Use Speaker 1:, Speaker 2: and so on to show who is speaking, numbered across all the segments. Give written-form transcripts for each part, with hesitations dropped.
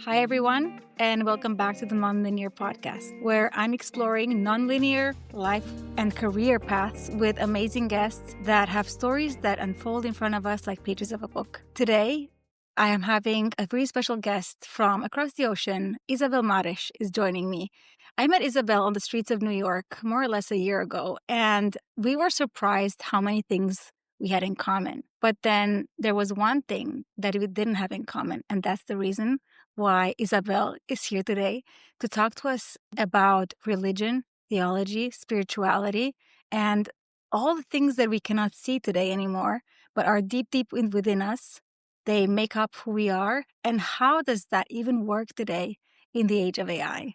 Speaker 1: Hi, everyone, and welcome back to the NONLINEAR podcast, where I'm exploring nonlinear life and career paths with amazing guests that have stories that unfold in front of us like pages of a book. Today, I am having a very special guest from across the ocean. Isabel Mares is joining me. I met Isabel on the streets of New York more or less a year ago, and we were surprised how many things we had in common. But then there was one thing that we didn't have in common, and that's the reason why Isabel is here today to talk to us about religion, theology, spirituality, and all the things that we cannot see today anymore, but are deep, deep within us. They make up who we are. And how does that even work today in the age of AI?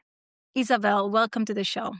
Speaker 1: Isabel, welcome to the show.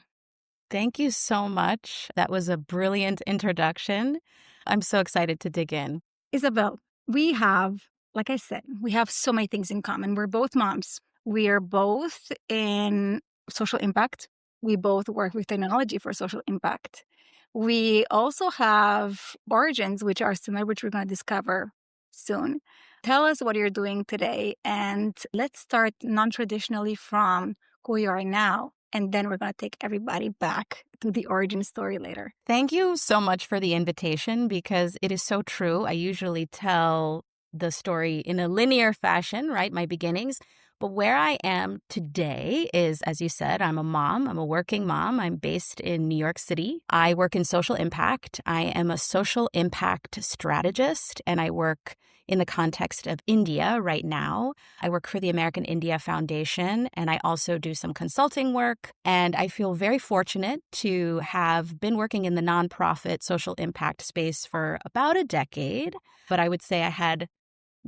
Speaker 2: Thank you so much. That was a brilliant introduction. I'm so excited to dig in.
Speaker 1: Isabel, we have, like I said, we have so many things in common. We're both moms. We are both in social impact. We both work with technology for social impact. We also have origins which are similar, which we're going to discover soon. Tell us what you're doing today, and let's start non-traditionally from who you are now, and then we're going to take everybody back to the origin story later.
Speaker 2: Thank you so much for the invitation because it is so true. I usually tell the story in a linear fashion, right? My beginnings. But where I am today is, as you said, I'm a mom. I'm a working mom. I'm based in New York City. I work in social impact. I am a social impact strategist, and I work in the context of India right now. I work for the American India Foundation, and I also do some consulting work. And I feel very fortunate to have been working in the nonprofit social impact space for about a decade. But I would say I had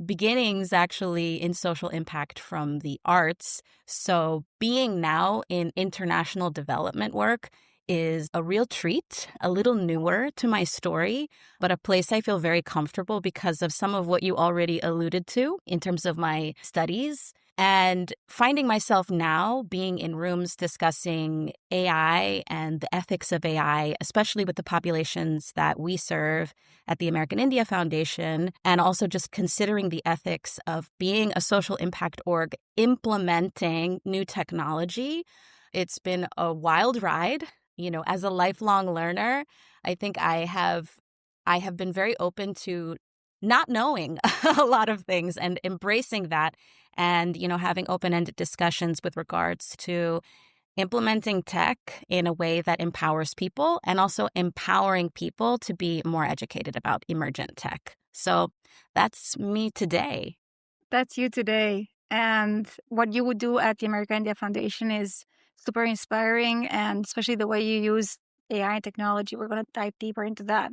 Speaker 2: beginnings actually in social impact from the arts. So being now in international development work is a real treat, a little newer to my story, but a place I feel very comfortable because of some of what you already alluded to in terms of my studies. And finding myself now being in rooms discussing AI and the ethics of AI, especially with the populations that we serve at the American India Foundation, and also just considering the ethics of being a social impact org implementing new technology. It's been a wild ride. You know, as a lifelong learner, I think I have been very open to not knowing a lot of things and embracing that and, having open-ended discussions with regards to implementing tech in a way that empowers people and also empowering people to be more educated about emergent tech. So that's me today.
Speaker 1: That's you today. And what you would do at the American India Foundation is super inspiring, and especially the way you use AI and technology. We're going to dive deeper into that.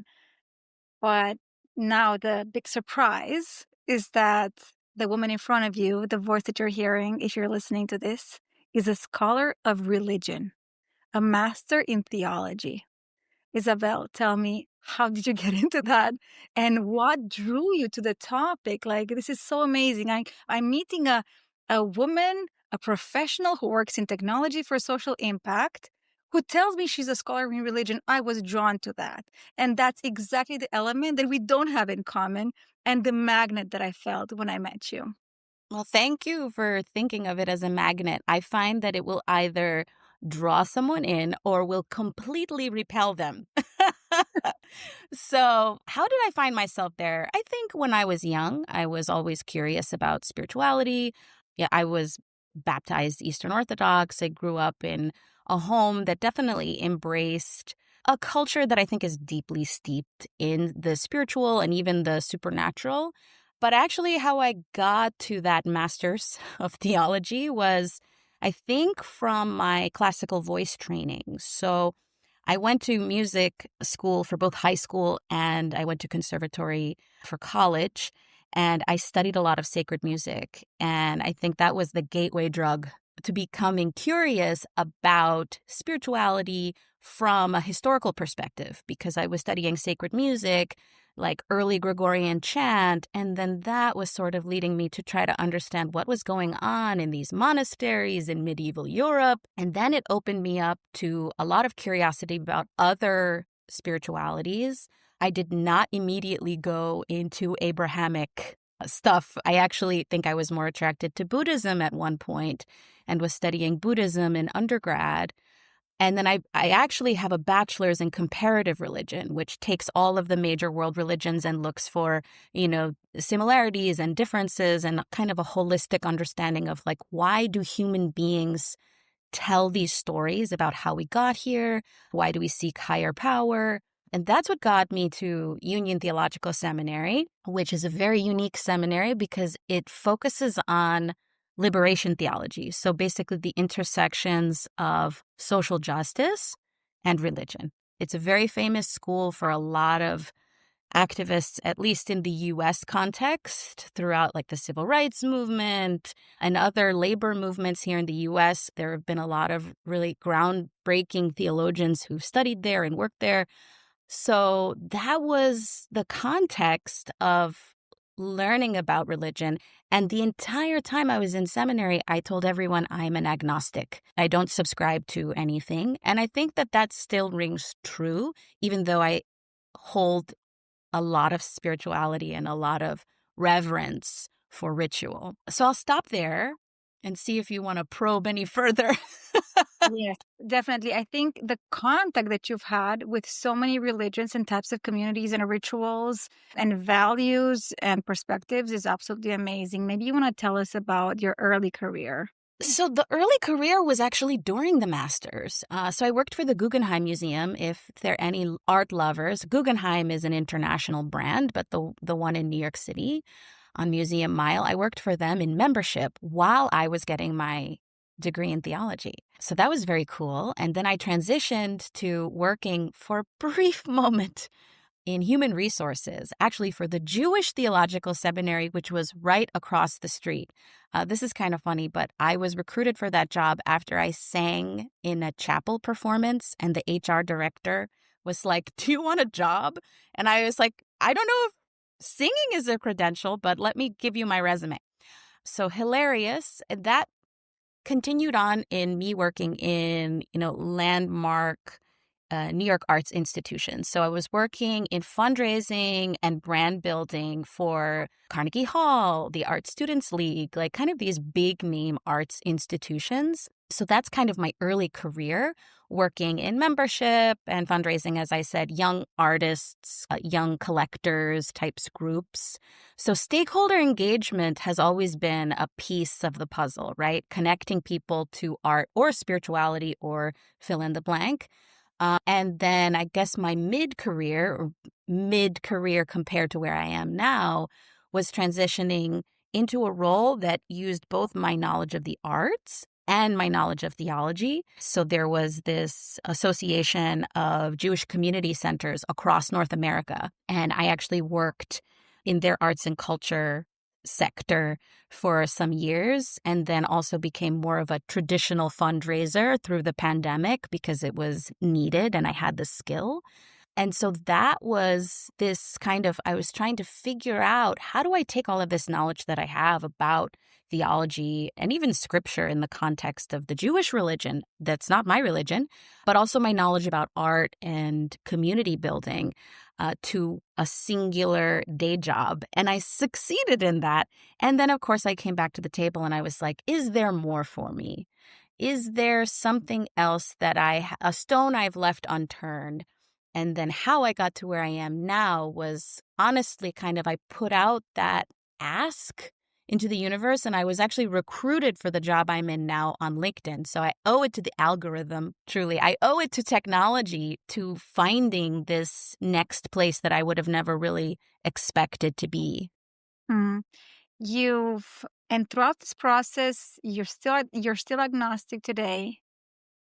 Speaker 1: But now the big surprise is that the woman in front of you, the voice that you're hearing, if you're listening to this, is a scholar of religion, a master in theology. Isabel, tell me, how did you get into that? And what drew you to the topic? Like, this is so amazing. I'm meeting a woman, a professional who works in technology for social impact, who tells me she's a scholar in religion. I was drawn to that. And that's exactly the element that we don't have in common and the magnet that I felt when I met you.
Speaker 2: Well, thank you for thinking of it as a magnet. I find that it will either draw someone in or will completely repel them. So, how did I find myself there? I think when I was young, I was always curious about spirituality. Yeah, I was baptized Eastern Orthodox. I grew up in a home that definitely embraced a culture that I think is deeply steeped in the spiritual and even the supernatural. But actually, how I got to that master's of theology was, I think, from my classical voice training. So I went to music school for both high school and I went to conservatory for college. And I studied a lot of sacred music. And I think that was the gateway drug to becoming curious about spirituality from a historical perspective, because I was studying sacred music, like early Gregorian chant, and then that was sort of leading me to try to understand what was going on in these monasteries in medieval Europe. And then it opened me up to a lot of curiosity about other spiritualities. I did not immediately go into Abrahamic stuff. I actually think I was more attracted to Buddhism at one point and was studying Buddhism in undergrad. And then I actually have a bachelor's in comparative religion, which takes all of the major world religions and looks for, similarities and differences and kind of a holistic understanding of like, why do human beings tell these stories about how we got here? Why do we seek higher power? And that's what got me to Union Theological Seminary, which is a very unique seminary because it focuses on liberation theology. So basically the intersections of social justice and religion. It's a very famous school for a lot of activists, at least in the US context, throughout like the civil rights movement and other labor movements here in the US. There have been a lot of really groundbreaking theologians who've studied there and worked there. So that was the context of learning about religion. And the entire time I was in seminary, I told everyone I'm an agnostic. I don't subscribe to anything. And I think that that still rings true, even though I hold a lot of spirituality and a lot of reverence for ritual. So I'll stop there and see if you want to probe any further.
Speaker 1: Yes, definitely. I think the contact that you've had with so many religions and types of communities and rituals and values and perspectives is absolutely amazing. Maybe you want to tell us about your early career.
Speaker 2: So the early career was actually during the master's. So I worked for the Guggenheim Museum. If there are any art lovers, Guggenheim is an international brand, but the one in New York City on Museum Mile, I worked for them in membership while I was getting my degree in theology. So that was very cool. And then I transitioned to working for a brief moment in human resources, actually for the Jewish Theological Seminary, which was right across the street. This is kind of funny, but I was recruited for that job after I sang in a chapel performance, and the HR director was like, "Do you want a job?" And I was like, "I don't know if singing is a credential, but let me give you my resume." So hilarious. That continued on in me working in, landmark New York arts institutions. So I was working in fundraising and brand building for Carnegie Hall, the Art Students League, like kind of these big name arts institutions. So that's kind of my early career, working in membership and fundraising, as I said, young artists, young collectors types groups. So stakeholder engagement has always been a piece of the puzzle, right? Connecting people to art or spirituality or fill in the blank. And then I guess my mid-career compared to where I am now was transitioning into a role that used both my knowledge of the arts and my knowledge of theology. So there was this association of Jewish community centers across North America, and I actually worked in their arts and culture sector for some years, and then also became more of a traditional fundraiser through the pandemic because it was needed and I had the skill. And so that was this kind of, I was trying to figure out, how do I take all of this knowledge that I have about theology and even scripture in the context of the Jewish religion, that's not my religion, but also my knowledge about art and community building to a singular day job. And I succeeded in that. And then, of course, I came back to the table and I was like, is there more for me? Is there something else that a stone I've left unturned? And then how I got to where I am now was honestly kind of, I put out that ask into the universe, and I was actually recruited for the job I'm in now on LinkedIn. So I owe it to the algorithm, truly. I owe it to technology, to finding this next place that I would have never really expected to be.
Speaker 1: Mm. And throughout this process, you're still agnostic today,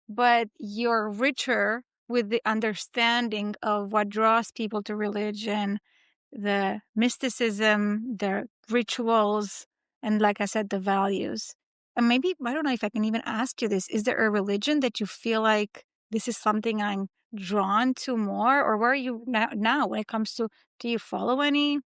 Speaker 1: but you're richer with the understanding of what draws people to religion, the mysticism, the rituals, and like I said, the values. And maybe, I don't know if I can even ask you this, is there a religion that you feel like this is something I'm drawn to more? Or where are you now when it comes to, do you follow any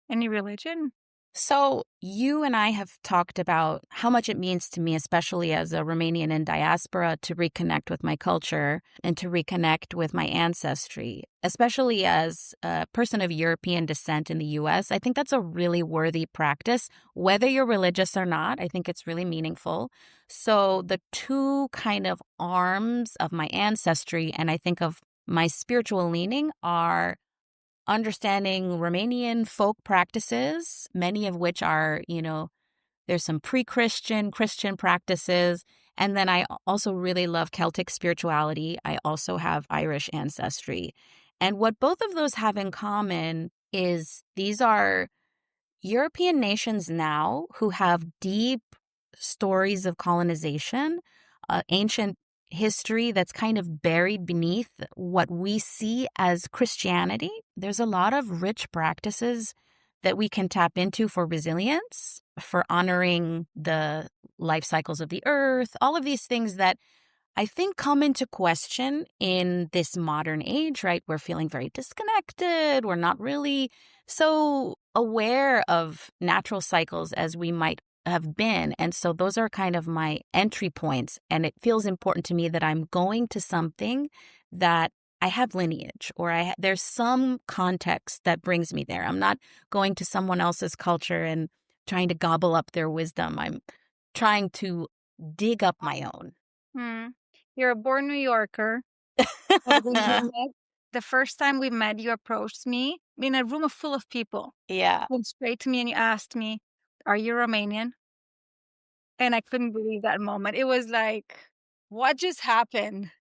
Speaker 1: religion?
Speaker 2: So you and I have talked about how much it means to me, especially as a Romanian in diaspora, to reconnect with my culture and to reconnect with my ancestry, especially as a person of European descent in the US. I think that's a really worthy practice, whether you're religious or not. I think it's really meaningful. So the two kind of arms of my ancestry, and I think of my spiritual leaning, are understanding Romanian folk practices, many of which are, there's some pre-Christian, Christian practices. And then I also really love Celtic spirituality. I also have Irish ancestry. And what both of those have in common is these are European nations now who have deep stories of colonization, ancient history that's kind of buried beneath what we see as Christianity. There's a lot of rich practices that we can tap into for resilience, for honoring the life cycles of the earth, all of these things that I think come into question in this modern age, right? We're feeling very disconnected. We're not really so aware of natural cycles as we might have been. And so those are kind of my entry points. And it feels important to me that I'm going to something that I have lineage or there's some context that brings me there. I'm not going to someone else's culture and trying to gobble up their wisdom. I'm trying to dig up my own.
Speaker 1: Hmm. You're a born New Yorker. And when we met, the first time we met, you approached me in a room full of people.
Speaker 2: Yeah.
Speaker 1: Went straight to me and you asked me, "Are you Romanian?" And I couldn't believe that moment. It was like, what just happened?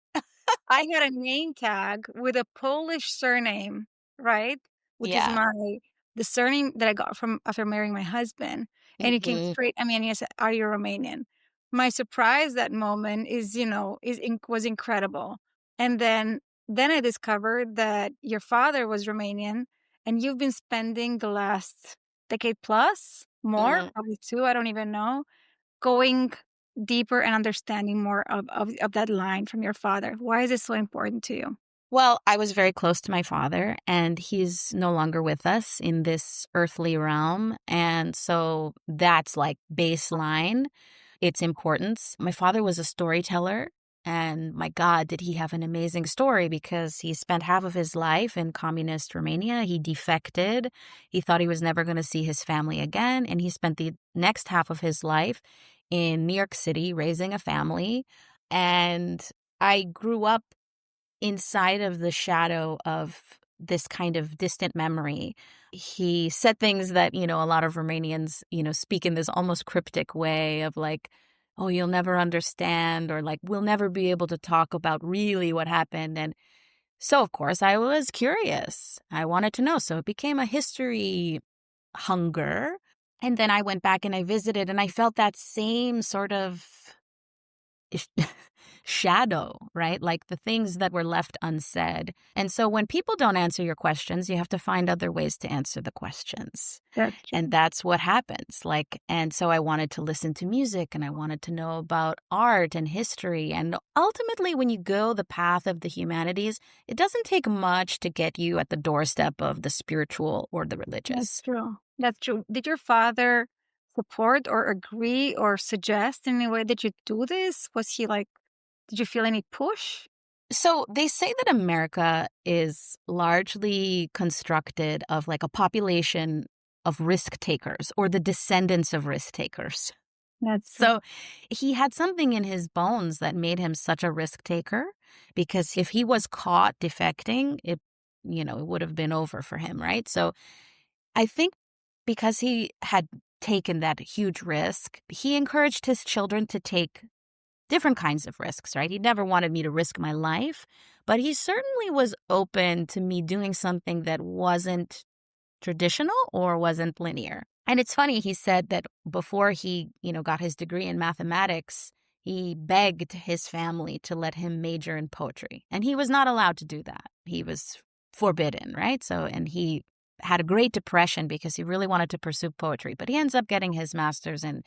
Speaker 1: I had a name tag with a Polish surname, right? Which is
Speaker 2: Yeah.
Speaker 1: the surname that I got from after marrying my husband. And it came
Speaker 2: Mhm.
Speaker 1: straight. I mean, he said, "Are you Romanian?" My surprise that moment was incredible. And then I discovered that your father was Romanian, and you've been spending the last decade plus more,
Speaker 2: Mhm.
Speaker 1: probably two. I don't even know, going deeper and understanding more of that line from your father. Why is it so important to you?
Speaker 2: Well, I was very close to my father, and he's no longer with us in this earthly realm. And so that's like baseline, its importance. My father was a storyteller, and my God, did he have an amazing story because he spent half of his life in communist Romania. He defected. He thought he was never going to see his family again. And he spent the next half of his life in New York City raising a family. And I grew up inside of the shadow of this kind of distant memory. He said things that, a lot of Romanians, speak in this almost cryptic way of like, oh, you'll never understand, or like, we'll never be able to talk about really what happened. And so, of course, I was curious. I wanted to know. So it became a history hunger. And then I went back and I visited, and I felt that same sort of shadow, right? Like the things that were left unsaid. And so when people don't answer your questions, you have to find other ways to answer the questions.
Speaker 1: That's
Speaker 2: And
Speaker 1: true.
Speaker 2: that's what happens. And so I wanted to listen to music, and I wanted to know about art and history. And ultimately, when you go the path of the humanities, it doesn't take much to get you at the doorstep of the spiritual or the
Speaker 1: That's
Speaker 2: religious.
Speaker 1: true. That's true. Did your father support or agree or suggest in any way that you do this? Was he like, did you feel any push?
Speaker 2: So they say that America is largely constructed of like a population of risk takers or the descendants of risk takers.
Speaker 1: That's true.
Speaker 2: So he had something in his bones that made him such a risk taker, because if he was caught defecting, it would have been over for him, right? So I think because he had taken that huge risk, he encouraged his children to take different kinds of risks, right? He never wanted me to risk my life, but he certainly was open to me doing something that wasn't traditional or wasn't linear. And it's funny, he said that before he, got his degree in mathematics, he begged his family to let him major in poetry. And he was not allowed to do that. He was forbidden, right? So, and he had a great depression because he really wanted to pursue poetry, but he ends up getting his master's in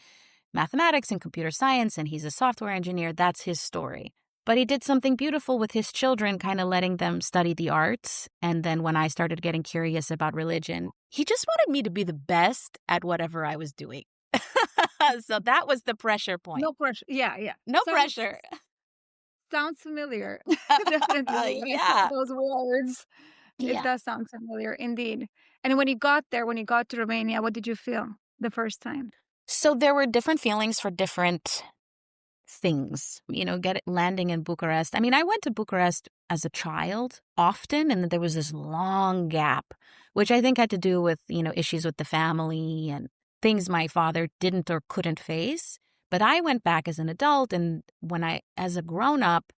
Speaker 2: mathematics and computer science, and he's a software engineer. That's his story. But he did something beautiful with his children, kind of letting them study the arts. And then when I started getting curious about religion, he just wanted me to be the best at whatever I was doing. So that was the pressure point.
Speaker 1: No pressure. Yeah, yeah.
Speaker 2: No pressure.
Speaker 1: Sounds familiar. Definitely. When I hear
Speaker 2: Yeah.
Speaker 1: those words, it
Speaker 2: Yeah.
Speaker 1: does sound familiar indeed. And when you got there, when you got to Romania, what did you feel the first time?
Speaker 2: So there were different feelings for different things, landing in Bucharest. I mean, I went to Bucharest as a child often, and then there was this long gap, which I think had to do with, issues with the family and things my father didn't or couldn't face. But I went back as an adult, and as a grown up,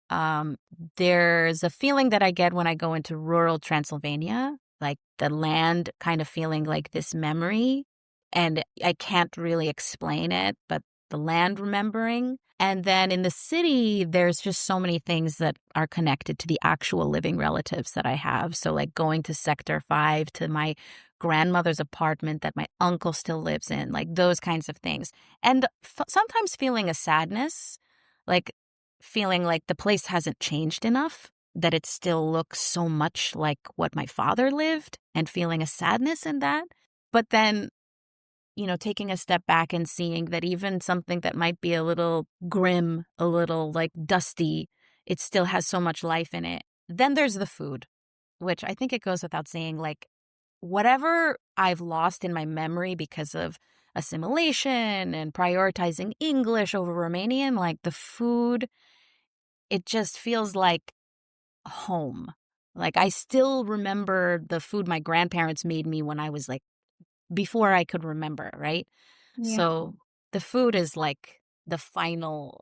Speaker 2: um, there's a feeling that I get when I go into rural Transylvania, like the land kind of feeling like this memory. And I can't really explain it, but the land remembering. And then in the city, there's just so many things that are connected to the actual living relatives that I have. So like going to Sector 5, to my grandmother's apartment that my uncle still lives in, like those kinds of things. And sometimes feeling a sadness, like feeling like the place hasn't changed enough, that it still looks so much like what my father lived, and feeling a sadness in that. But then taking a step back and seeing that even something that might be a little grim, a little like dusty, it still has so much life in it. Then there's the food, which I think it goes without saying, like whatever I've lost in my memory because of assimilation and prioritizing English over Romanian, like the food, it just feels like home. Like I still remember the food my grandparents made me when I was like before I could remember, right?
Speaker 1: Yeah.
Speaker 2: So the food is like the final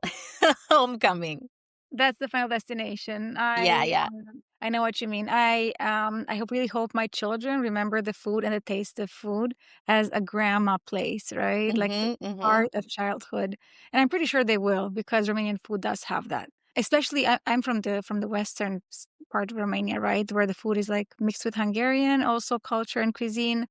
Speaker 2: homecoming.
Speaker 1: That's the final destination.
Speaker 2: Yeah.
Speaker 1: I know what you mean. I really hope my children remember the food and the taste of food as a grandma place, right? Like the
Speaker 2: Mm-hmm.
Speaker 1: part of childhood. And I'm pretty sure they will, because Romanian food does have that. Especially I'm from the western part of Romania, right? Where the food is like mixed with Hungarian also culture and cuisine,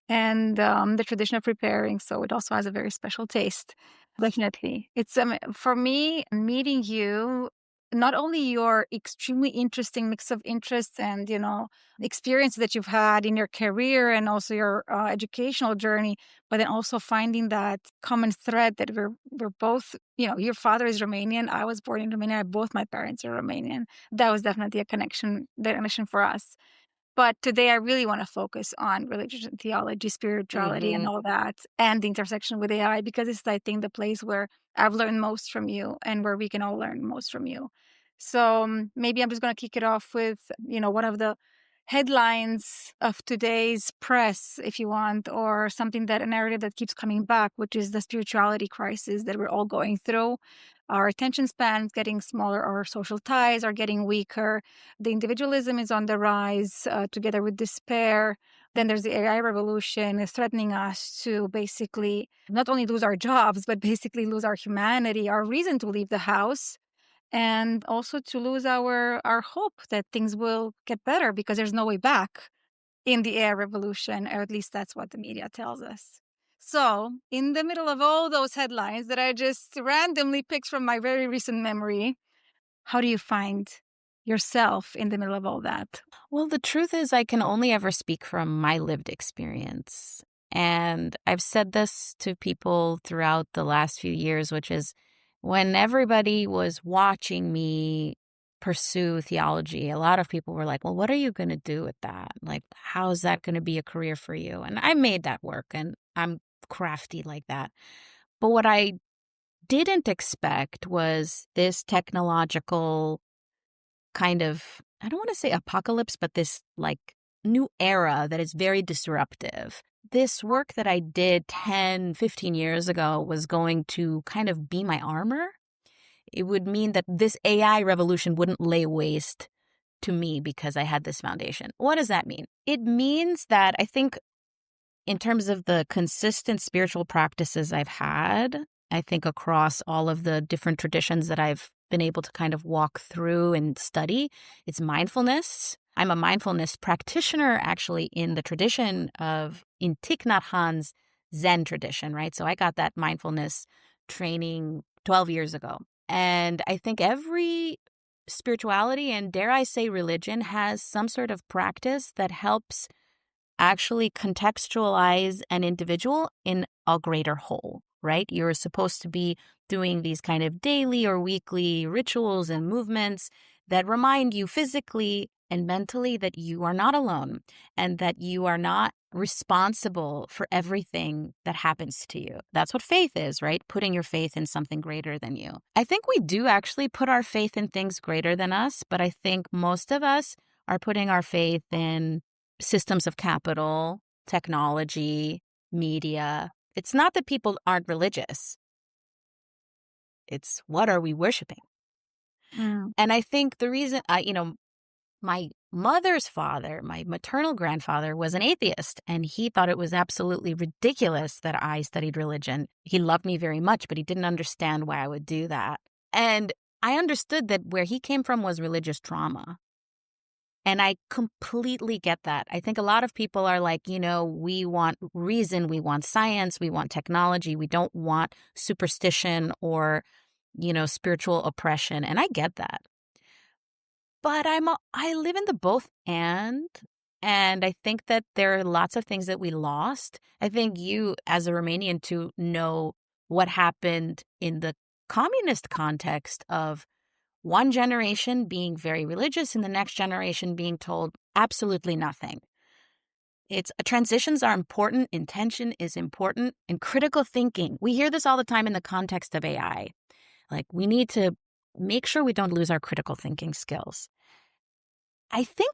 Speaker 1: and the tradition of preparing. So it also has a very special taste. Definitely. It's for me, meeting you, not only your extremely interesting mix of interests and experience that you've had in your career and also your educational journey, but then also finding that common thread that we're both, your father is Romanian, I was born in Romania, both my parents are Romanian. That was definitely a connection for us. But today I really want to focus on religion, theology, spirituality, and
Speaker 2: Mm-hmm.
Speaker 1: all that, and the intersection with AI, because it's, I think, the place where I've learned most from you and where we can all learn most from you. So maybe I'm just going to kick it off with, one of the headlines of today's press, if you want, or something, that a narrative that keeps coming back, which is the spirituality crisis that we're all going through. Our attention spans getting smaller, our social ties are getting weaker, the individualism is on the rise, together with despair. Then there's the AI revolution threatening us to basically not only lose our jobs, but basically lose our humanity, our reason to leave the house, and also to lose our hope that things will get better, because there's no way back in the AI revolution, or at least that's what the media tells us. So, in the middle of all those headlines that I just randomly picked from my very recent memory, how do you find yourself in the middle of all that?
Speaker 2: Well, the truth is, I can only ever speak from my lived experience. And I've said this to people throughout the last few years, which is when everybody was watching me pursue theology, a lot of people were like, well, what are you going to do with that? Like, how is that going to be a career for you? And I made that work, and I'm crafty like that. But what I didn't expect was this technological kind of, I don't want to say apocalypse, but this like new era that is very disruptive. This work that I did 10, 15 years ago was going to kind of be my armor. It would mean that this AI revolution wouldn't lay waste to me because I had this foundation. What does that mean? It means that I think in terms of the consistent spiritual practices I've had, I think across all of the different traditions that I've been able to kind of walk through and study, it's mindfulness. I'm a mindfulness practitioner actually in the tradition of, in Thich Nhat Hanh's Zen tradition, right? So I got that mindfulness training 12 years ago. And I think every spirituality and, dare I say, religion has some sort of practice that helps actually contextualize an individual in a greater whole, right? You're supposed to be doing these kind of daily or weekly rituals and movements that remind you physically and mentally that you are not alone and that you are not responsible for everything that happens to you. That's what faith is, right? Putting your faith in something greater than you. I think we do actually put our faith in things greater than us, but I think most of us are putting our faith in systems of capital, technology, media. It's not that people aren't religious. It's what are we worshiping?
Speaker 1: Mm.
Speaker 2: And I think the reason, my mother's father, my maternal grandfather, was an atheist, and he thought it was absolutely ridiculous that I studied religion. He loved me very much, but he didn't understand why I would do that. And I understood that where he came from was religious trauma. And I completely get that. I think a lot of people are like, we want reason, we want science, we want technology. We don't want superstition or, spiritual oppression. And I get that. But I live in the both and I think that there are lots of things that we lost. I think you, as a Romanian, to know what happened in the communist context of one generation being very religious and the next generation being told absolutely nothing. Transitions are important, intention is important, and critical thinking. We hear this all the time in the context of AI. Like, we need to make sure we don't lose our critical thinking skills. I think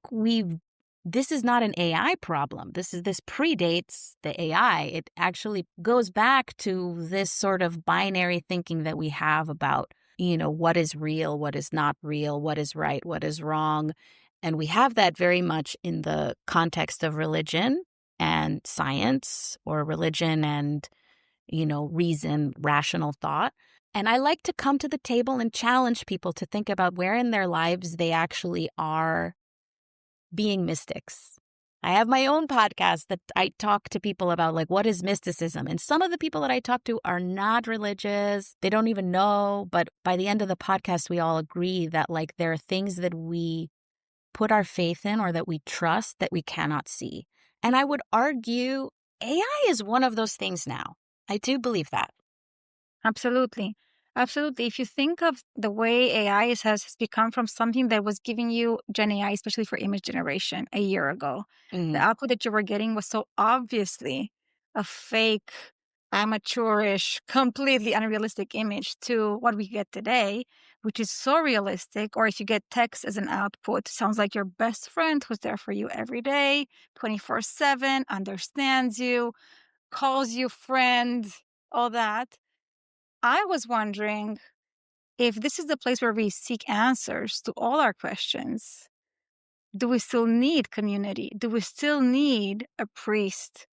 Speaker 2: this is not an AI problem. This predates the AI. It actually goes back to this sort of binary thinking that we have about, what is real, what is not real, what is right, what is wrong. And we have that very much in the context of religion and science, or religion and, reason, rational thought. And I like to come to the table and challenge people to think about where in their lives they actually are being mystics. I have my own podcast that I talk to people about, like, what is mysticism? And some of the people that I talk to are not religious. They don't even know. But by the end of the podcast, we all agree that, like, there are things that we put our faith in or that we trust that we cannot see. And I would argue AI is one of those things now. I do believe that.
Speaker 1: Absolutely. Absolutely. If you think of the way AI has become from something that was giving you Gen AI, especially for image generation a year ago, the output that you were getting was so obviously a fake, amateurish, completely unrealistic image to what we get today, which is so realistic. Or if you get text as an output, sounds like your best friend who's there for you every day, 24/7, understands you, calls you friend, all that. I was wondering if this is the place where we seek answers to all our questions. Do we still need community? Do we still need a priest?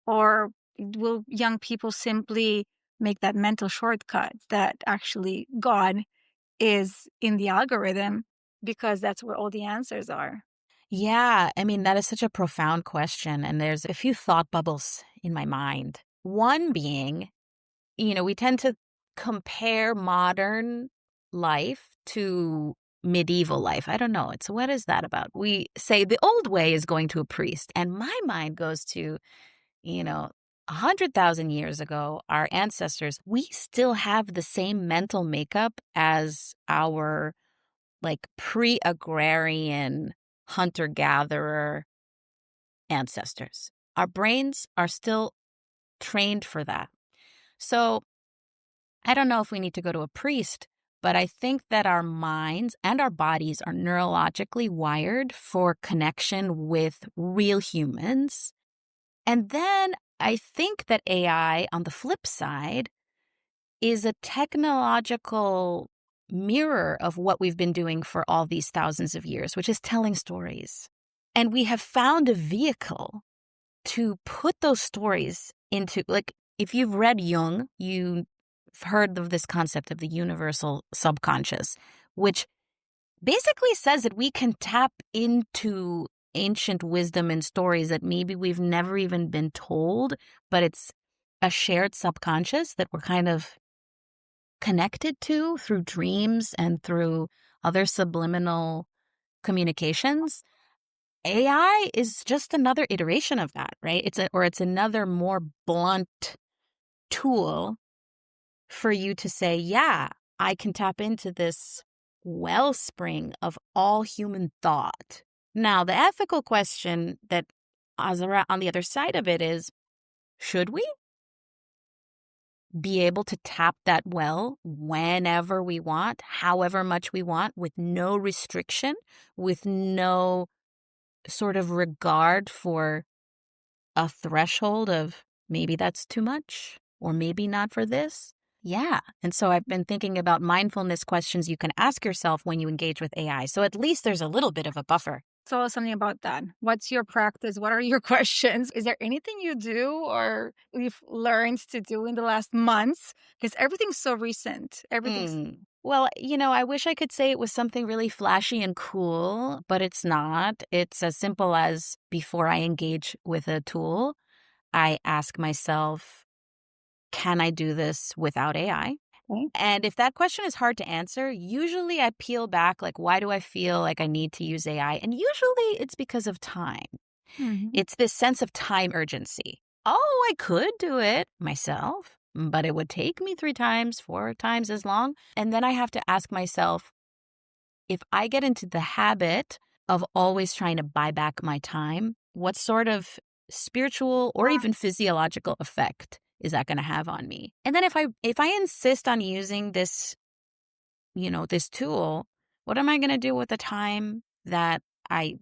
Speaker 1: Or will young people simply make that mental shortcut that actually God is in the algorithm because that's where all the answers are?
Speaker 2: Yeah, I mean, that is such a profound question. And there's a few thought bubbles in my mind. One being, we tend to compare modern life to medieval life. I don't know. What is that about? We say the old way is going to a priest. And my mind goes to, 100,000 years ago, our ancestors, we still have the same mental makeup as our, like, pre-agrarian hunter-gatherer ancestors. Our brains are still trained for that. So I don't know if we need to go to a priest, but I think that our minds and our bodies are neurologically wired for connection with real humans. And then I think that AI, on the flip side, is a technological mirror of what we've been doing for all these thousands of years, which is telling stories. And we have found a vehicle to put those stories into, like, if you've read Jung, you've heard of this concept of the universal subconscious, which basically says that we can tap into ancient wisdom and stories that maybe we've never even been told, but it's a shared subconscious that we're kind of connected to through dreams and through other subliminal communications, AI is just another iteration of that, right? It's another more blunt tool for you to say, yeah, I can tap into this wellspring of all human thought. Now, the ethical question that on the other side of it is, should we be able to tap that well whenever we want, however much we want, with no restriction, with no sort of regard for a threshold of maybe that's too much or maybe not for this? Yeah. And so I've been thinking about mindfulness questions you can ask yourself when you engage with AI. So at least there's a little bit of a buffer.
Speaker 1: Tell us something about that. What's your practice? What are your questions? Is there anything you do or you've learned to do in the last months? Because everything's so recent. Everything's
Speaker 2: Well, I wish I could say it was something really flashy and cool, but it's not. It's as simple as before I engage with a tool, I ask myself, can I do this without AI?
Speaker 1: okay.
Speaker 2: And if that question is hard to answer, usually I peel back, like, why do I feel like I need to use AI? And usually it's because of time.
Speaker 1: Mhm.
Speaker 2: It's this sense of time urgency. Oh, I could do it myself, but it would take me 3 times, 4 times as long. And then I have to ask myself, if I get into the habit of always trying to buy back my time, what sort of spiritual or even physiological effect is that going to have on me? And then if I insist on using this tool, what am I going to do with the time that I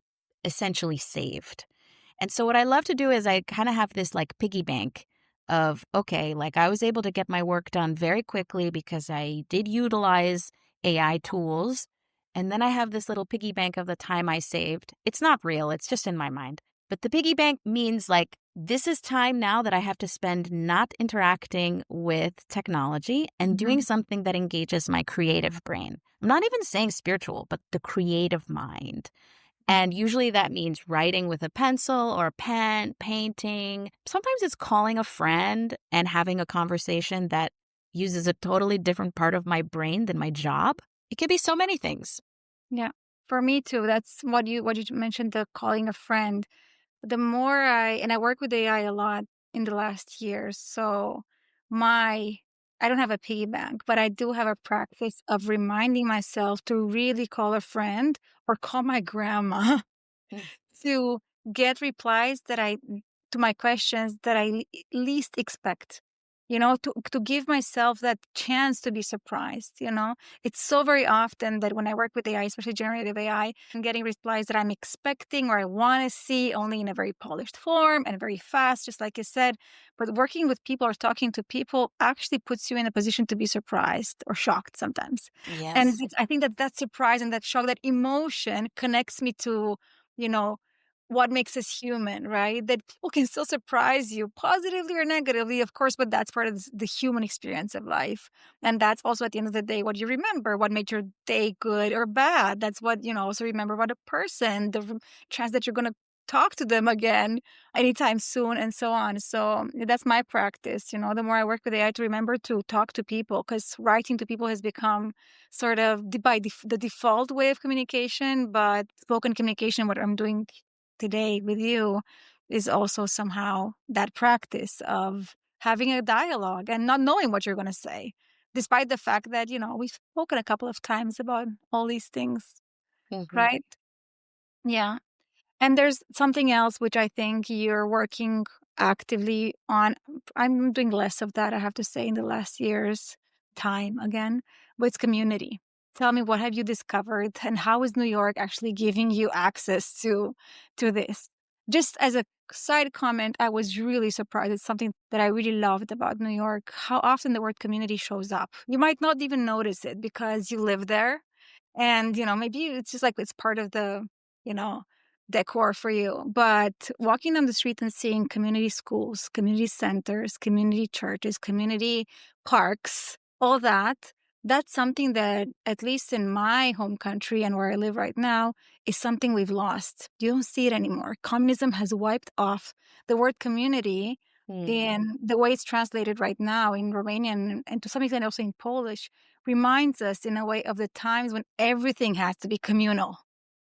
Speaker 2: essentially saved? And so what I love to do is I kind of have this like piggy bank of, okay, like I was able to get my work done very quickly because I did utilize AI tools. And then I have this little piggy bank of the time I saved. It's not real, it's just in my mind. But the piggy bank means like this is time now that I have to spend not interacting with technology and doing something that engages my creative brain. I'm not even saying spiritual, but the creative mind. And usually that means writing with a pencil or a pen, painting. Sometimes it's calling a friend and having a conversation that uses a totally different part of my brain than my job. It could be so many things.
Speaker 1: Yeah. For me too. That's what you mentioned, the calling a friend. The more I work with AI a lot in the last year. So I don't have a piggy bank, but I do have a practice of reminding myself to really call a friend or call my grandma
Speaker 2: Mm.
Speaker 1: to get replies to my questions that I least expect. To give myself that chance to be surprised. It's so very often that when I work with AI, especially generative AI, I'm getting replies that I'm expecting or I want to see only in a very polished form and very fast, just like you said. But working with people or talking to people actually puts you in a position to be surprised or shocked sometimes. And
Speaker 2: Yes.
Speaker 1: I think that surprise and that shock, that emotion connects me to, you know, what makes us human, right? That people can still surprise you positively or negatively, of course, but that's part of the human experience of life. And that's also at the end of the day what you remember, what made your day good or bad. That's what, also remember about a person, the chance that you're going to talk to them again anytime soon and so on. So that's my practice. The more I work with AI to remember to talk to people, because writing to people has become sort of the default way of communication, but spoken communication, what I'm doing today with you, is also somehow that practice of having a dialogue and not knowing what you're going to say, despite the fact that, we've spoken a couple of times about all these things,
Speaker 2: Mhm.
Speaker 1: right? Yeah. And there's something else which I think you're working actively on. I'm doing less of that, I have to say, in the last year's time again, with community. Tell me, what have you discovered and how is New York actually giving you access to this? Just as a side comment, I was really surprised. It's something that I really loved about New York, how often the word community shows up. You might not even notice it because you live there. And, maybe it's just like it's part of the, you know, decor for you. But walking down the street and seeing community schools, community centers, community churches, community parks, all that's something that, at least in my home country and where I live right now, is something we've lost. You don't see it anymore. Communism has wiped off the word community
Speaker 2: Hmm.
Speaker 1: in the way it's translated right now in Romanian and to some extent also in Polish, reminds us in a way of the times when everything has to be communal,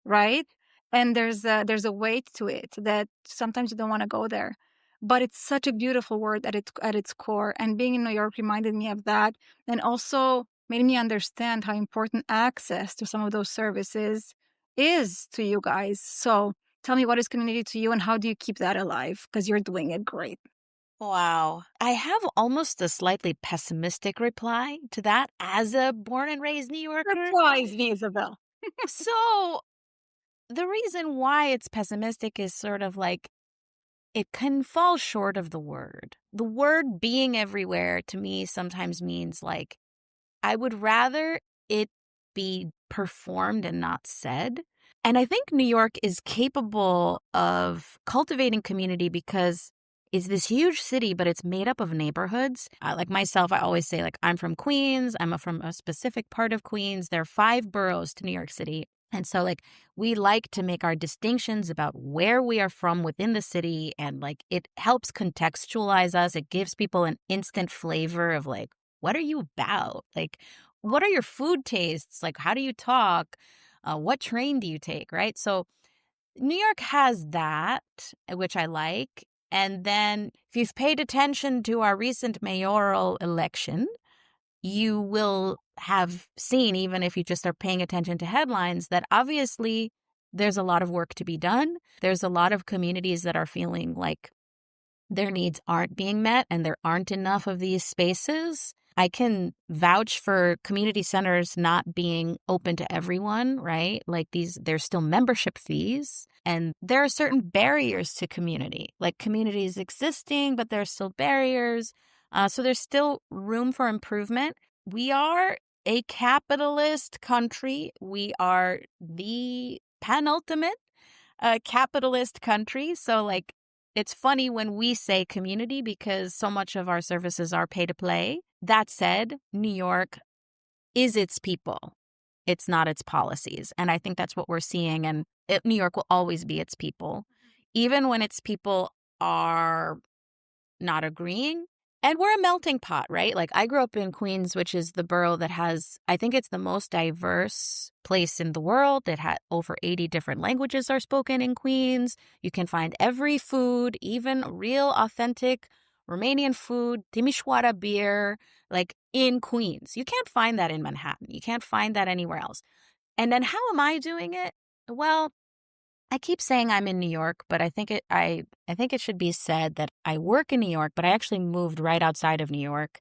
Speaker 1: right? And there's a weight to it that sometimes you don't want to go there. But it's such a beautiful word at its core. And being in New York reminded me of that and also made me understand how important access to some of those services is to you guys. So tell me, what is community to you and how do you keep that alive? Because you're doing it great.
Speaker 2: Wow. I have almost a slightly pessimistic reply to that as a born and raised New Yorker.
Speaker 1: Surprise me, Isabel.
Speaker 2: So, the reason why it's pessimistic is sort of like it can fall short of the word. The word being everywhere to me sometimes means like I would rather it be performed and not said. And I think New York is capable of cultivating community because it's this huge city, but it's made up of neighborhoods. Like myself, I always say, like, I'm from Queens. From a specific part of Queens. There are 5 boroughs to New York City. And so, like, we like to make our distinctions about where we are from within the city. And, like, it helps contextualize us. It gives people an instant flavor of, like, what are you about? Like, what are your food tastes? Like, how do you talk? What train do you take? Right. So, New York has that, which I like. And then, if you've paid attention to our recent mayoral election, you will have seen, even if you just are paying attention to headlines, that obviously there's a lot of work to be done. There's a lot of communities that are feeling like their needs aren't being met and there aren't enough of these spaces. I can vouch for community centers not being open to everyone, right? Like there's still membership fees and there are certain barriers to community, like communities existing, but there's still barriers. So there's still room for improvement. We are a capitalist country. We are the penultimate capitalist country. So, like, it's funny when we say community because so much of our services are pay to play. That said, New York is its people. It's not its policies. And I think that's what we're seeing. And New York will always be its people, even when its people are not agreeing. And we're a melting pot, right? Like I grew up in Queens, which is the borough that has, I think it's the most diverse place in the world. It had over 80 different languages are spoken in Queens. You can find every food, even real authentic Romanian food, Timișoara beer, like in Queens. You can't find that in Manhattan. You can't find that anywhere else. And then how am I doing it? Well, I keep saying I'm in New York, but I think it should be said that I work in New York, but I actually moved right outside of New York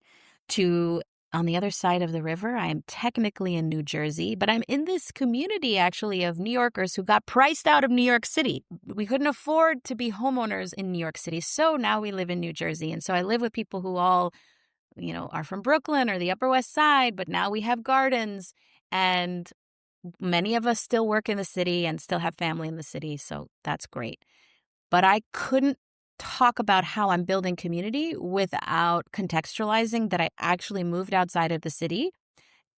Speaker 2: to on the other side of the river. I am technically in New Jersey, but I'm in this community actually of New Yorkers who got priced out of New York City. We couldn't afford to be homeowners in New York City, so now we live in New Jersey. And so I live with people who all, are from Brooklyn or the Upper West Side, but now we have gardens and many of us still work in the city and still have family in the city, so that's great. But I couldn't talk about how I'm building community without contextualizing that I actually moved outside of the city.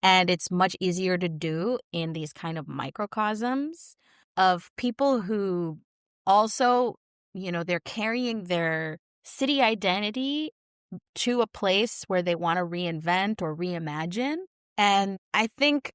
Speaker 2: And it's much easier to do in these kind of microcosms of people who also, they're carrying their city identity to a place where they want to reinvent or reimagine. And I think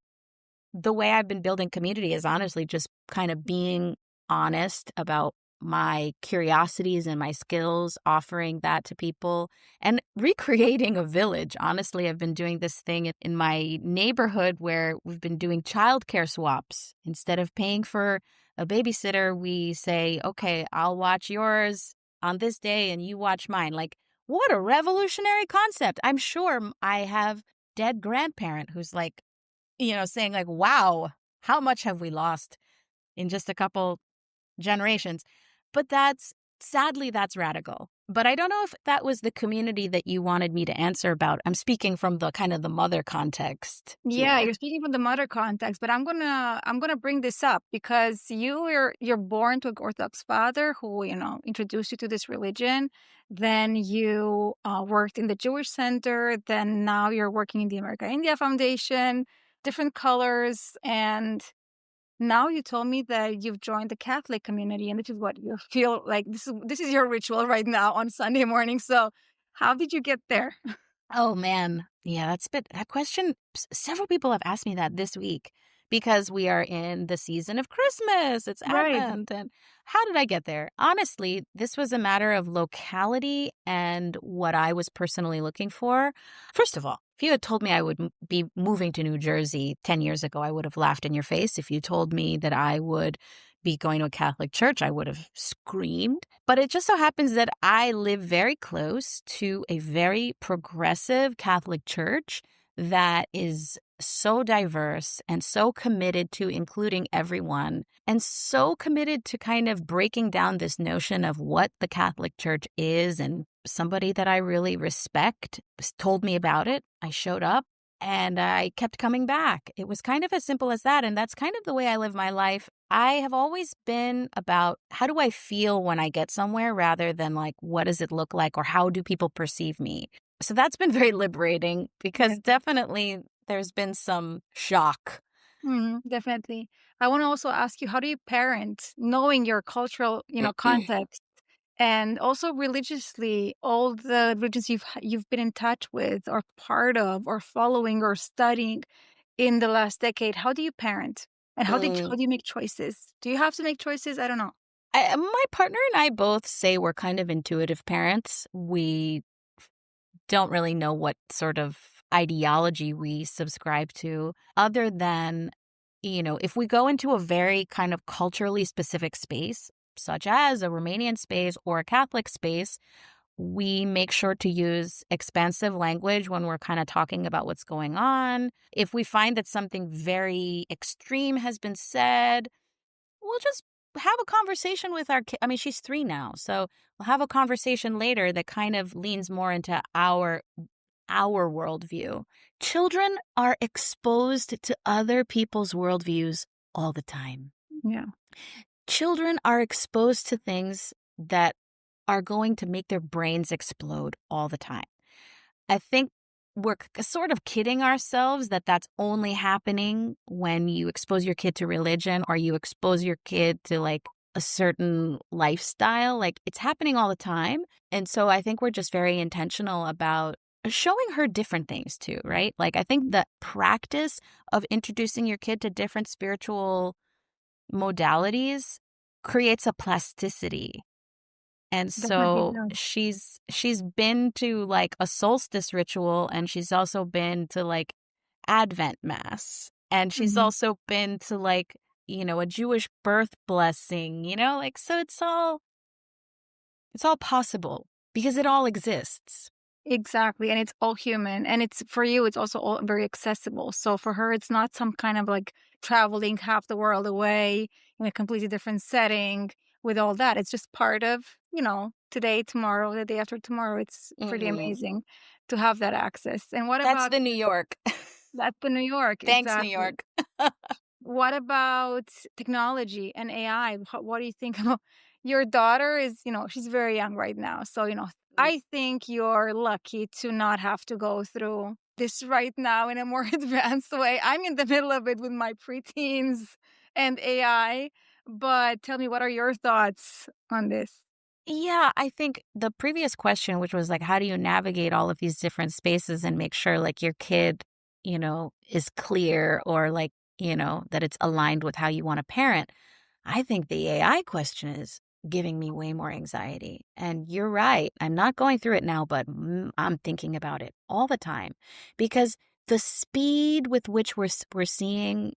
Speaker 2: the way I've been building community is honestly just kind of being honest about my curiosities and my skills, offering that to people and recreating a village. Honestly, I've been doing this thing in my neighborhood where we've been doing childcare swaps. Instead of paying for a babysitter, we say, okay, I'll watch yours on this day and you watch mine. Like, what a revolutionary concept. I'm sure I have dead grandparent who's like, saying like, wow, how much have we lost in just a couple generations? But sadly, that's radical. But I don't know if that was the community that you wanted me to answer about. I'm speaking from the kind of the mother context
Speaker 1: Yeah,
Speaker 2: here.
Speaker 1: you're speaking from the mother context, but I'm gonna bring this up because you're born to an Orthodox father who introduced you to this religion. Then you worked in the Jewish Center. Then now you're working in the America India Foundation. Different colors, and Now you told me that you've joined the Catholic community, and this is what you feel like this is your ritual right now on Sunday morning. So how did you get there?
Speaker 2: Oh man. Yeah, that question. Several people have asked me that this week because we are in the season of Christmas. It's
Speaker 1: Right.
Speaker 2: Advent. And how did I get there? Honestly, this was a matter of locality and what I was personally looking for. First of all, if you had told me I would be moving to New Jersey 10 years ago, I would have laughed in your face. If you told me that I would be going to a Catholic church, I would have screamed. But it just so happens that I live very close to a very progressive Catholic church that is so diverse and so committed to including everyone and so committed to kind of breaking down this notion of what the Catholic Church is. And somebody that I really respect told me about it. I showed up. And I kept coming back. It was kind of as simple as that. And that's kind of the way I live my life. I have always been about how do I feel when I get somewhere rather than like, what does it look like or how do people perceive me? So that's been very liberating because definitely there's been some shock.
Speaker 1: Definitely. I want to also ask you, how do you parent, knowing your cultural, context, and also religiously, all the religions you've been in touch with, or part of, or following, or studying in the last decade? How do you parent, and how do you make choices? Do you have to make choices? I don't know.
Speaker 2: My partner and I both say we're kind of intuitive parents. We don't really know what sort of ideology we subscribe to other than, if we go into a very kind of culturally specific space, such as a Romanian space or a Catholic space, we make sure to use expansive language when we're kind of talking about what's going on. If we find that something very extreme has been said, we'll just have a conversation with our kid. I mean, she's 3 now, so we'll have a conversation later that kind of leans more into our worldview. Children are exposed to other people's worldviews all the time.
Speaker 1: Yeah.
Speaker 2: Children are exposed to things that are going to make their brains explode all the time. I think we're sort of kidding ourselves that that's only happening when you expose your kid to religion or you expose your kid to like a certain lifestyle. Like it's happening all the time. And so I think we're just very intentional about showing her different things too, right? Like I think the practice of introducing your kid to different spiritual modalities creates a plasticity. And
Speaker 1: Definitely
Speaker 2: so
Speaker 1: does.
Speaker 2: she's been to like a solstice ritual and she's also been to like Advent Mass. And she's
Speaker 1: Mhm.
Speaker 2: also been to like, a Jewish birth blessing, like so it's all possible because it all exists.
Speaker 1: Exactly, and it's all human, and it's for you, it's also all very accessible. So for her, it's not some kind of like traveling half the world away in a completely different setting with all that. It's just part of, today, tomorrow, the day after tomorrow. It's pretty
Speaker 2: Hmm.
Speaker 1: amazing to have that access. And what
Speaker 2: That's
Speaker 1: about
Speaker 2: the New York.
Speaker 1: that for New York?
Speaker 2: Thanks, New
Speaker 1: Exactly.
Speaker 2: York.
Speaker 1: What about technology and AI? What do you think about your daughter is, she's very young right now. So, I think you're lucky to not have to go through this right now in a more advanced way. I'm in the middle of it with my preteens and AI. But tell me, what are your thoughts on this?
Speaker 2: Yeah, I think the previous question, which was like, how do you navigate all of these different spaces and make sure like your kid, is clear or like, that it's aligned with how you want to parent? I think the AI question is giving me way more anxiety. And you're right. I'm not going through it now, but I'm thinking about it all the time because the speed with which we're seeing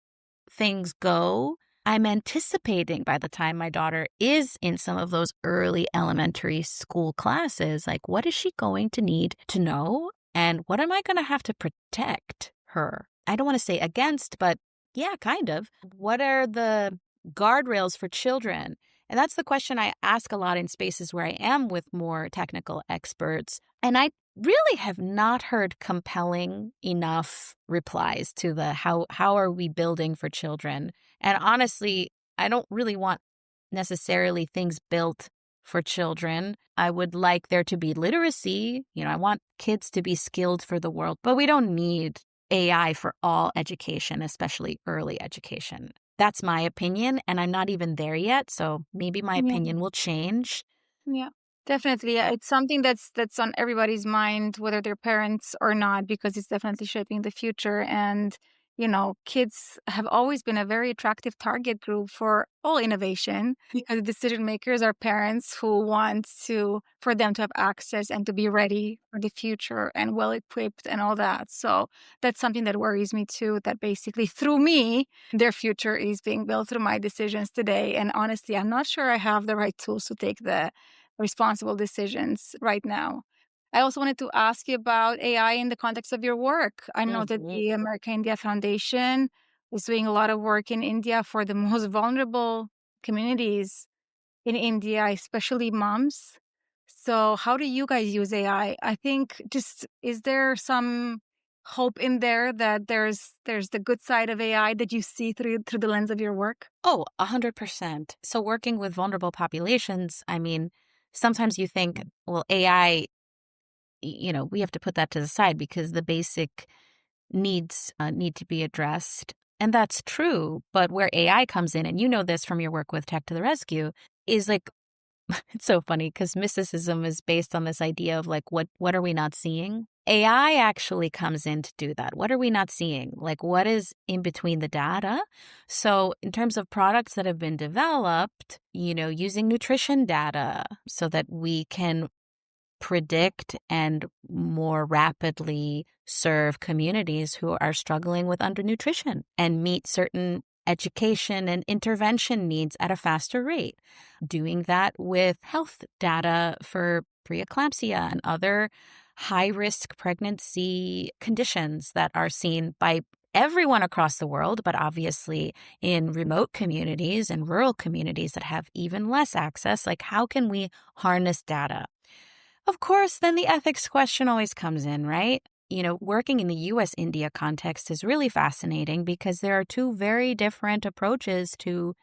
Speaker 2: things go, I'm anticipating by the time my daughter is in some of those early elementary school classes, like what is she going to need to know? And what am I going to have to protect her? I don't want to say against, but yeah, kind of. What are the guardrails for children? And that's the question I ask a lot in spaces where I am with more technical experts. And I really have not heard compelling enough replies to the how are we building for children. And honestly, I don't really want necessarily things built for children. I would like there to be literacy. I want kids to be skilled for the world, but we don't need AI for all education, especially early education. That's my opinion, and I'm not even there yet, so maybe my
Speaker 1: Yeah.
Speaker 2: opinion will change.
Speaker 1: Yeah, definitely. Yeah, it's something that's on everybody's mind, whether they're parents or not, because it's definitely shaping the future. And kids have always been a very attractive target group for all innovation because decision makers are parents who want for them to have access and to be ready for the future and well equipped and all that. So that's something that worries me too. That basically through me, their future is being built through my decisions today. And honestly, I'm not sure I have the right tools to take the responsible decisions right now. I also wanted to ask you about AI in the context of your work. I know that
Speaker 2: Mhm.
Speaker 1: the America India Foundation is doing a lot of work in India for the most vulnerable communities in India, especially moms. So, how do you guys use AI? I think just is there some hope in there that there's the good side of AI that you see through the lens of your work?
Speaker 2: Oh, 100%. So working with vulnerable populations, I mean, sometimes you think, well, AI, we have to put that to the side because the basic needs need to be addressed. And that's true. But where AI comes in, and you know this from your work with Tech to the Rescue, is like, it's so funny because mysticism is based on this idea of like, what are we not seeing? AI actually comes in to do that. What are we not seeing? Like, what is in between the data? So, in terms of products that have been developed, using nutrition data so that we can predict and more rapidly serve communities who are struggling with undernutrition and meet certain education and intervention needs at a faster rate. Doing that with health data for preeclampsia and other high-risk pregnancy conditions that are seen by everyone across the world, but obviously in remote communities and rural communities that have even less access. Like, how can we harness data? Of course, then the ethics question always comes in, right? Working in the US India context is really fascinating because there are two very different approaches to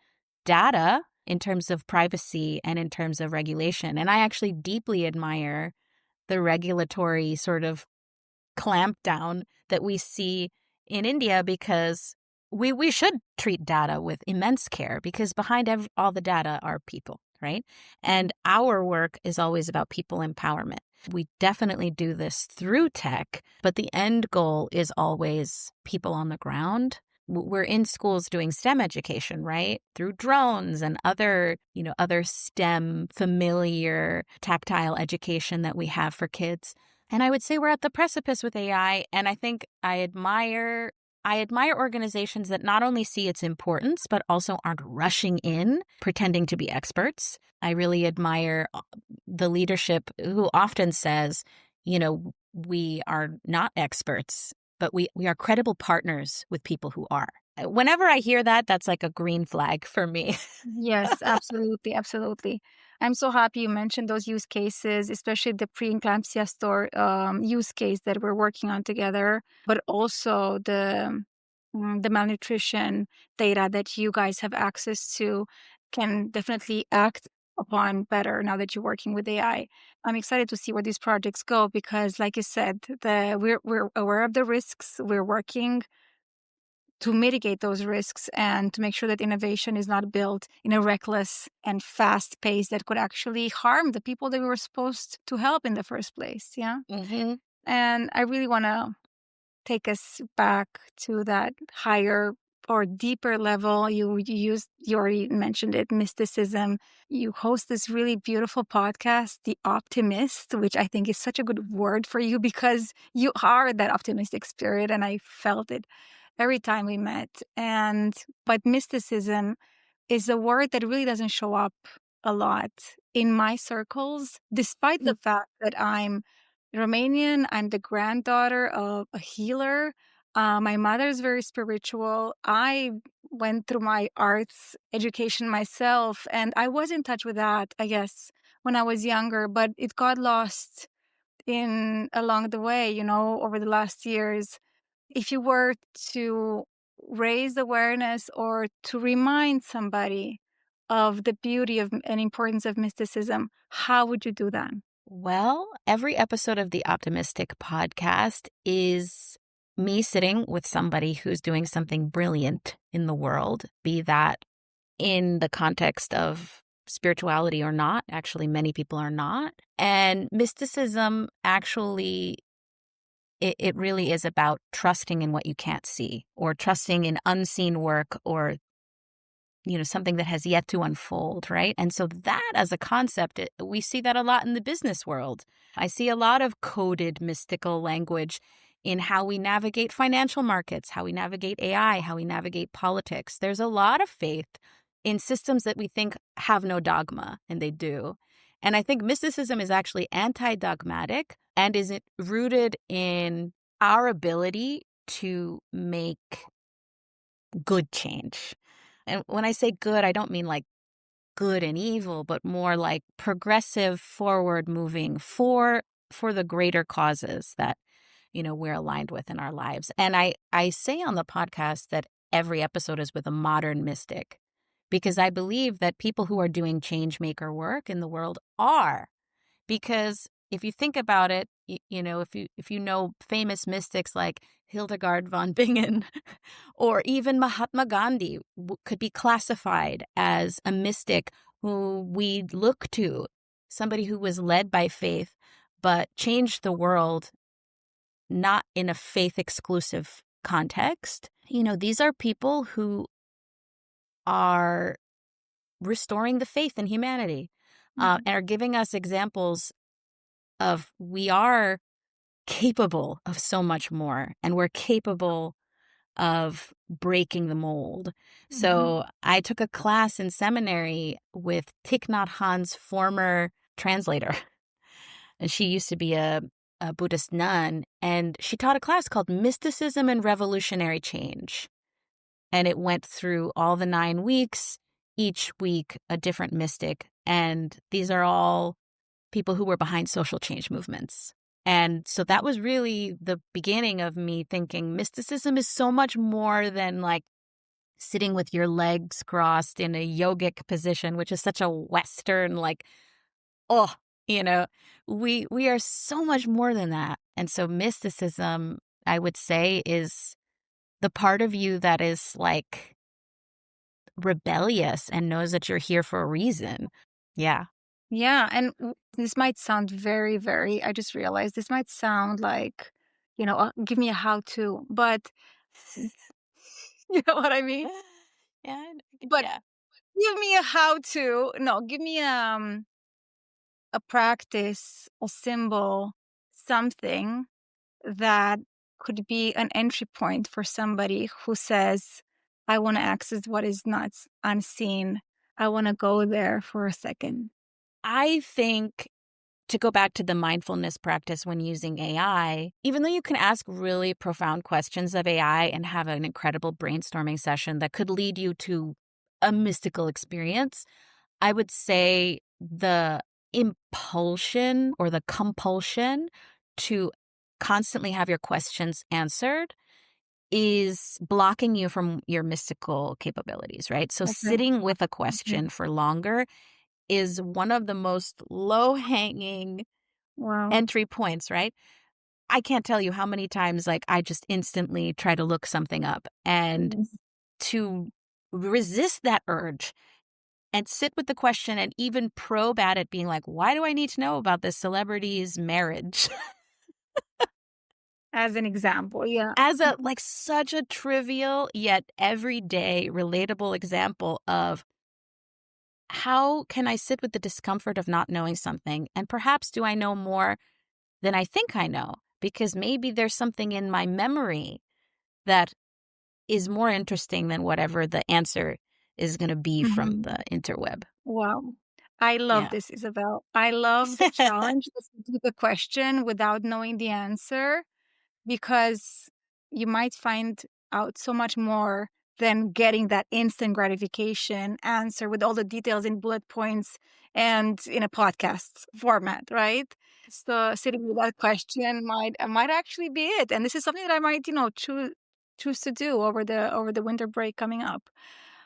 Speaker 2: data in terms of privacy and in terms of regulation. And I actually deeply admire the regulatory sort of clampdown that we see in India because we should treat data with immense care because behind all the data are people, right? And our work is always about people empowerment. We definitely do this through tech, but the end goal is always people on the ground. We're in schools doing STEM education, right? Through drones and other STEM familiar tactile education that we have for kids. And I would say we're at the precipice with AI, and I think I admire organizations that not only see its importance, but also aren't rushing in, pretending to be experts. I really admire the leadership who often says, we are not experts, but we are credible partners with people who are. Whenever I hear that, that's like a green flag for me.
Speaker 1: Yes, absolutely, absolutely. I'm so happy you mentioned those use cases, especially the pre-eclampsia use case that we're working on together, but also the malnutrition data that you guys have access to can definitely act upon better now that you're working with AI. I'm excited to see where these projects go because, like you said, we're aware of the risks. We're working to mitigate those risks and to make sure that innovation is not built in a reckless and fast pace that could actually harm the people that we were supposed to help in the first place. Yeah.
Speaker 2: Hmm.
Speaker 1: And I really want to take us back to that higher or deeper level. You already mentioned it, mysticism. You host this really beautiful podcast, The Optimist, which I think is such a good word for you because you are that optimistic spirit, and I felt it every time we met. But mysticism is a word that really doesn't show up a lot in my circles, despite the fact that I'm Romanian. I'm the granddaughter of a healer. My mother's very spiritual. I went through my arts education myself, and I was in touch with that, I guess, when I was younger, but it got lost in along the way, over the last years. If you were to raise awareness or to remind somebody of the beauty of and importance of mysticism, how would you do that?
Speaker 2: Well, every episode of the OptiMYSTIC podcast is me sitting with somebody who's doing something brilliant in the world, be that in the context of spirituality or not. Actually, many people are not. And mysticism actually, it really is about trusting in what you can't see, or trusting in unseen work, or something that has yet to unfold, right? And so that as a concept, we see that a lot in the business world. I see a lot of coded mystical language in how we navigate financial markets, how we navigate AI, how we navigate politics. There's a lot of faith in systems that we think have no dogma, and they do. And I think mysticism is actually anti-dogmatic and is rooted in our ability to make good change. And when I say good, I don't mean like good and evil, but more like progressive, forward moving for the greater causes that, we're aligned with in our lives. And I say on the podcast that every episode is with a modern mystic, because I believe that people who are doing change maker work in the world are. Because if you think about it, if you know famous mystics like Hildegard von Bingen or even Mahatma Gandhi could be classified as a mystic who we look to, somebody who was led by faith but changed the world not in a faith exclusive context. These are people who are restoring the faith in humanity, and are giving us examples of we are capable of so much more, and we're capable of breaking the mold. So I took a class in seminary with Thich Nhat Hanh's former translator. And she used to be a Buddhist nun, and she taught a class called Mysticism and Revolutionary Change. And it went through all the 9 weeks, each week a different mystic. And these are all people who were behind social change movements. And so that was really the beginning of me thinking mysticism is so much more than like sitting with your legs crossed in a yogic position, which is such a Western, like, we are so much more than that. And so mysticism, I would say, is the part of you that is like rebellious and knows that you're here for a reason. Yeah.
Speaker 1: Yeah. And this might sound very, very, I just realized this might sound like, give me a how to, but you know what I mean?
Speaker 2: Yeah.
Speaker 1: But
Speaker 2: Yeah.
Speaker 1: give me a how to. No, give me a practice, a symbol, something that could be an entry point for somebody who says, I want to access what is not unseen. I want to go there for a second.
Speaker 2: I think, to go back to the mindfulness practice when using AI, even though you can ask really profound questions of AI and have an incredible brainstorming session that could lead you to a mystical experience, I would say the impulsion or the compulsion to constantly have your questions answered is blocking you from your mystical capabilities, right? So
Speaker 1: Okay.
Speaker 2: sitting with a question for longer is one of the most low-hanging
Speaker 1: Wow.
Speaker 2: entry points, right? I can't tell you how many times like I just instantly try to look something up, and
Speaker 1: Yes.
Speaker 2: to resist that urge and sit with the question and even probe at it, being like, why do I need to know about this celebrity's marriage?
Speaker 1: As an example, yeah.
Speaker 2: As a like such a trivial yet everyday relatable example of how can I sit with the discomfort of not knowing something? And perhaps do I know more than I think I know? Because maybe there's something in my memory that is more interesting than whatever the answer is going to be from the interweb.
Speaker 1: Wow. I love
Speaker 2: Yeah.
Speaker 1: this, Isabel. I love the challenge to do the question without knowing the answer, because you might find out so much more than getting that instant gratification answer with all the details in bullet points and in a podcast format, right? So sitting with that question might actually be it. And this is something that I might, choose to do over the winter break coming up.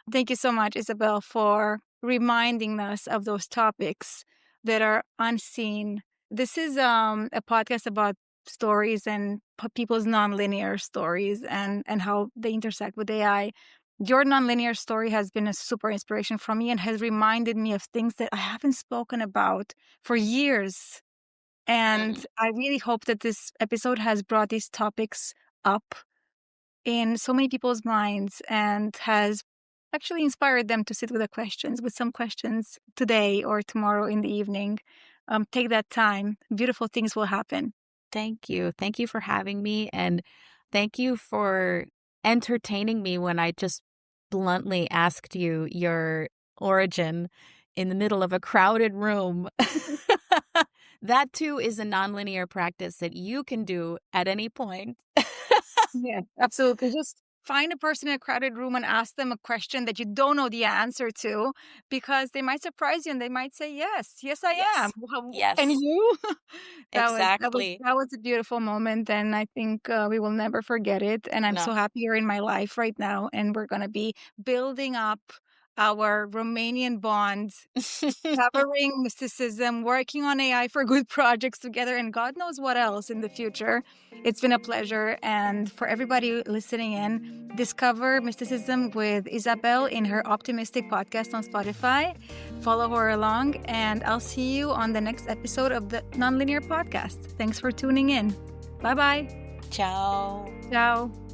Speaker 1: Thank you so much, Isabel, for reminding us of those topics that are unseen. This is a podcast about stories and people's nonlinear stories and how they intersect with AI. Your nonlinear story has been a super inspiration for me and has reminded me of things that I haven't spoken about for years. And I really hope that this episode has brought these topics up in so many people's minds and has actually inspired them to sit with some questions today or tomorrow in the evening. Take that time. Beautiful things will happen.
Speaker 2: Thank you. Thank you for having me. And thank you for entertaining me when I just bluntly asked you your origin in the middle of a crowded room. That too is a nonlinear practice that you can do at any point.
Speaker 1: Yeah, absolutely. Just find a person in a crowded room and ask them a question that you don't know the answer to, because they might surprise you and they might say, yes, yes, I am.
Speaker 2: Yes.
Speaker 1: And
Speaker 2: Yes.
Speaker 1: you?
Speaker 2: Exactly.
Speaker 1: That was a beautiful moment. And I think we will never forget it. And I'm
Speaker 2: No.
Speaker 1: so happy you're in my life right now. And we're going to be building up our Romanian bond, covering mysticism, working on AI for good projects together, and God knows what else in the future. It's been a pleasure. And for everybody listening in, discover mysticism with Isabel in her OptiMYSTIC podcast on Spotify. Follow her along, and I'll see you on the next episode of the Nonlinear Podcast. Thanks for tuning in. Bye-bye.
Speaker 2: Ciao.
Speaker 1: Ciao.